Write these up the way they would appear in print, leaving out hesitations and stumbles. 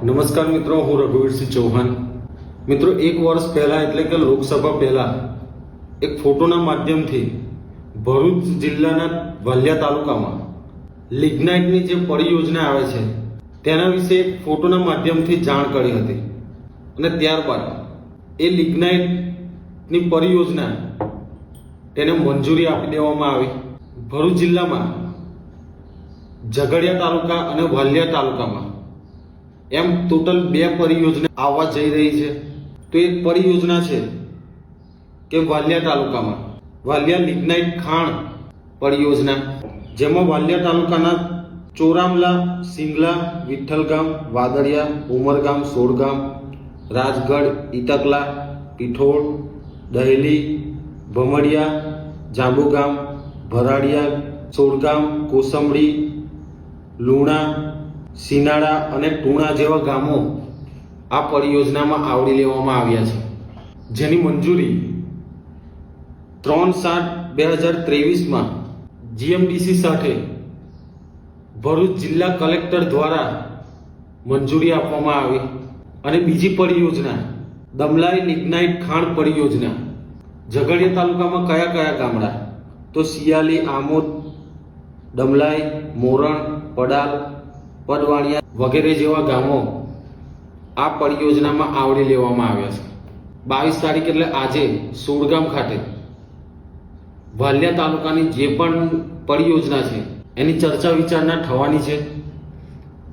નમસ્કાર મિત્રો, હું રઘુવીરસિંહ ચૌહાણ. મિત્રો, એક વર્ષ પહેલા એટલે કે લોકસભા પહેલા એક ફોટોના માધ્યમથી ભરૂચ જિલ્લાના વાલિયા તાલુકામાં લિગ્નાઇટની જે પરિયોજના આવે છે તેના વિશે એક ફોટોના માધ્યમથી જાણ કરી હતી અને ત્યારબાદ એ લિગ્નાઇટની પરિયોજના તેને મંજૂરી આપી દેવામાં આવી. ભરૂચ જિલ્લામાં ઝઘડિયા તાલુકા અને વાલિયા તાલુકામાં એમ ટોટલ 2 પરિયોજના આવવા જઈ રહી છે. તો એક પરિયોજના છે કે વાલિયા તાલુકામાં વાલિયા લિગ્નાઇટ ખાણ પરિયોજના, જેમાં વાલિયા તાલુકાના ચોરામલા, સિંગલા, વિઠ્ઠલગામ, વાદળિયા, ઉમરગામ, સોડગામ, રાજગઢ, ઇતકલા, પીઠોળ, દહેલી, ભમડિયા, જાંબુગામ, ભરાડિયા, સોડગામ, કોસંબડી, લુણા, સિનાડા અને ટુણા જેવા ગામો આ પરિયોજનામાં આવરી લેવામાં આવ્યા છે, જેની મંજૂરી 3/7/2023માં જીએમડીસી સાથે ભરૂચ જિલ્લા કલેક્ટર દ્વારા મંજૂરી આપવામાં આવી. અને બીજી પરિયોજના દમલાઈ લિગ્નાઇટ ખાણ પરિયોજના ઝઘડિયા તાલુકામાં કયા કયા ગામડા? તો શિયાલી, આમોદ, દમલાઈ, મોરણ, પડાલ, પડવાણિયા વગેરે જેવા ગામો આ પરિયોજનામાં આવરી લેવામાં આવ્યા છે. 22 તારીખ એટલે આજે સોડગામ ખાતે વાલિયા તાલુકાની જે પણ પરિયોજના છે એની ચર્ચા વિચારણા થવાની છે.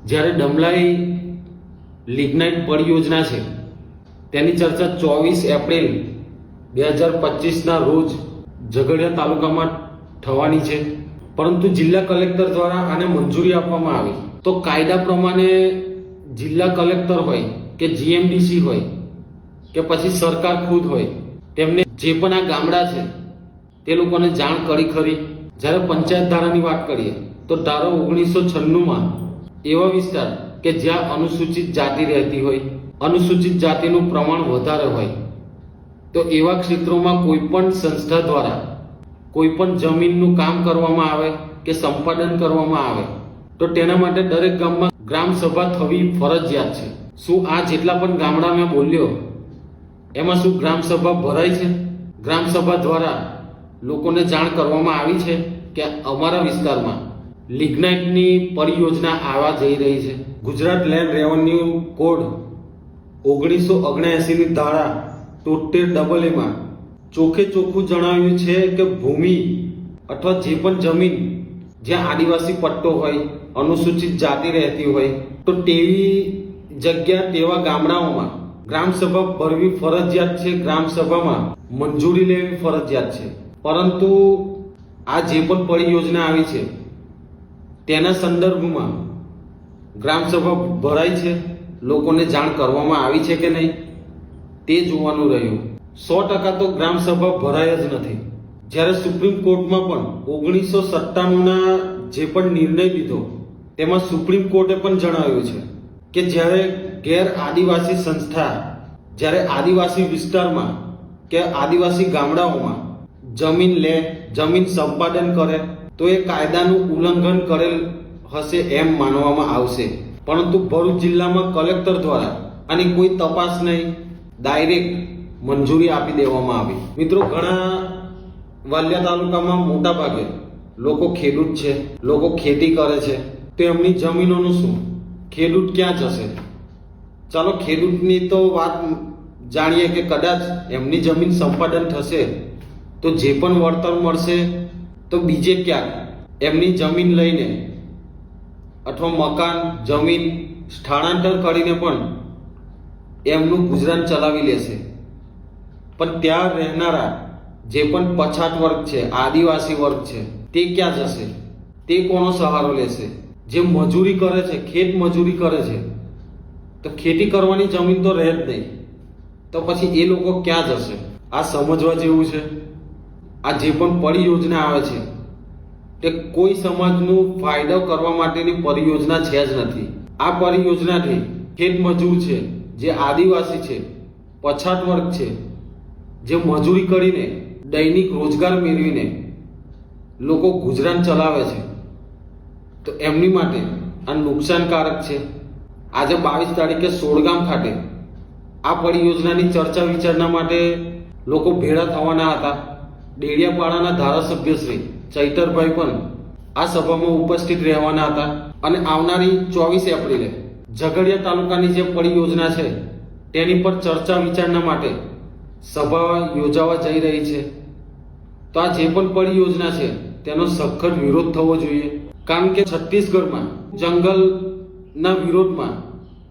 જ્યારે દમલાઈ લિગ્નાઇટ પરિયોજના છે તેની ચર્ચા 24 એપ્રિલ 2025ના રોજ ઝઘડિયા તાલુકામાં થવાની છે. પરંતુ જિલ્લા કલેક્ટર દ્વારા આને મંજૂરી આપવામાં આવી. તો કાયદા પ્રમાણે જિલ્લા કલેક્ટર હોય કે જીએમડીસી હોય કે પછી સરકાર ખુદ હોય, તેમને જે પણ આ ગામડા છે તે લોકોને જાણ કરી ખરી. જ્યારે પંચાયત ધારાની વાત કરીએ તો ધારો 1996માં એવા વિસ્તાર કે જ્યાં અનુસૂચિત જાતિ રહેતી હોય, અનુસૂચિત જાતિનું પ્રમાણ વધારે હોય, તો એવા ક્ષેત્રોમાં કોઈ પણ સંસ્થા દ્વારા કોઈ પણ જમીનનું કામ કરવામાં આવે કે સંપાદન કરવામાં આવે તો તેના માટે દરેક ગામમાં ગ્રામ સભા થવી ફરજિયાત છે. શું આ જેટલા પણ ગામડા મેં બોલ્યો એમાં શું ગ્રામ સભા ભરાય છે? ગ્રામ સભા દ્વારા લોકોને જાણ કરવામાં આવી છે કે અમારા વિસ્તારમાં લિગ્નાઇટની પરિયોજના આવવા જઈ રહી છે. ગુજરાત લેન્ડ રેવન્યુ કોડ 1979ની ધારા 73AA ચોખ્ખે ચોખ્ખું જણાવ્યું છે કે ભૂમિ અથવા જે પણ જમીન જ્યાં આદિવાસી પટ્ટો હોય, અનુસૂચિત જાતિ રહેતી હોય, તો તેવી જગ્યા તેવા ગામડાઓમાં ગ્રામ સભા ભરવી ફરજિયાત છે. ગ્રામ સભામાં મંજૂરી લેવી ફરજિયાત છે. પરંતુ આ જે પણ પરિયોજના આવી છે તેના સંદર્ભમાં ગ્રામ સભા ભરાય છે, લોકોને જાણ કરવામાં આવી છે કે નહીં તે જોવાનું રહ્યું. 100% તો ગ્રામ સભા ભરાય જ નથી. જ્યારે સુપ્રીમ કોર્ટમાં પણ 1997ના જે પણ નિર્ણય લીધો તેમાં સુપ્રીમ કોર્ટે પણ જણાવ્યું છે કે જ્યારે ગેર આદિવાસી સંસ્થા જ્યારે આદિવાસી વિસ્તારમાં કે આદિવાસી ગામડાઓમાં જમીન લે, જમીન સંપાદન કરે તો એ કાયદાનું ઉલ્લંઘન કરેલ હશે એમ માનવામાં આવશે. પરંતુ ભરૂચ જિલ્લામાં કલેક્ટર દ્વારા આની કોઈ તપાસ નહીં, ડાયરેક્ટ મંજૂરી આપી દેવામાં આવી. મિત્રો, ઘણા વાલિયા તાલુકામાં મોટા ભાગે લોકો ખેડૂત છે, લોકો ખેતી કરે છે, તો એમની જમીનોનું શું? ખેડૂત ક્યાં જશે? ચાલો ખેડૂતની તો વાત જાણીએ કે કદાચ એમની જમીન સંપાદન થશે તો જે પણ વળતર મળશે તો બીજે ક્યાંક એમની જમીન લઈને અથવા મકાન, જમીન સ્થળાંતર કરીને પણ એમનું ગુજરાન ચલાવી લેશે. પણ ત્યાં રહેનારા જે પણ પછાત વર્ગ છે, આદિવાસી વર્ગ છે, તે ક્યાં જશે? તે કોનો સહારો લેશે? જે મજૂરી કરે છે, ખેત મજૂરી કરે છે, તો ખેતી કરવાની જમીન તો રહે જ નહીં, તો પછી એ લોકો ક્યાં જશે? આ સમજવા જેવું છે. આ જે પણ પરિયોજના આવે છે તે કોઈ સમાજનું ફાયદો કરવા માટેની પરિયોજના છે જ નથી. આ પરિયોજનાથી ખેત મજૂર છે, જે આદિવાસી છે, પછાત વર્ગ છે, જે મજૂરી કરીને દૈનિક રોજગાર મેળવીને લોકો ગુજરાન ચલાવે છે, તો એમની માટે આ નુકસાનકારક છે. આજે 22 તારીખે સોળગામ ખાતે આ પરિયોજનાની ચર્ચા વિચારણા માટે લોકો ભેળા થવાના હતા. ડેડિયાપાડાના ધારાસભ્ય શ્રી ચૈતરભાઈ પણ આ સભામાં ઉપસ્થિત રહેવાના હતા અને આવનારી 24 એપ્રિલે ઝઘડિયા તાલુકાની જે પરિયોજના છે તેની પર ચર્ચા વિચારણા માટે સભા યોજાવા જઈ રહી છે. તો આ જે પણ પરિયોજના છે તેનો સખત વિરોધ થવો જોઈએ, કારણ કે છત્તીસગઢમાં જંગલના વિરોધમાં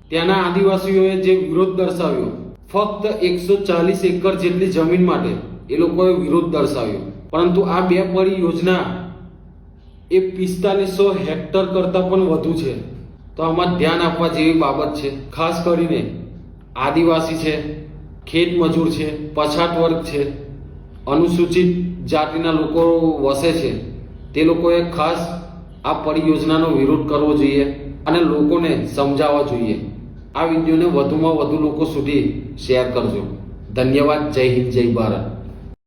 ત્યાંના આદિવાસીઓએ જે વિરોધ દર્શાવ્યો, ફક્ત 140 એકર જેટલી જમીન માટે એ લોકોએ વિરોધ દર્શાવ્યો, પરંતુ આ બે પરિયોજના એ 4500 હેક્ટર કરતાં પણ વધુ છે. તો આમાં ધ્યાન આપવા જેવી બાબત છે. ખાસ કરીને આદિવાસી છે, ખેત મજૂર છે, પછાત વર્ગ છે, અનુસૂચિત જાતિના લોકો વસે છે, તે લોકોએ ખાસ આ પરિયોજનાનો વિરોધ કરવો જોઈએ અને લોકોને સમજાવવા જોઈએ. આ વિડીયોને વધુમાં વધુ લોકો સુધી શેર કરજો. ધન્યવાદ. જય હિન્દ, જય ભારત.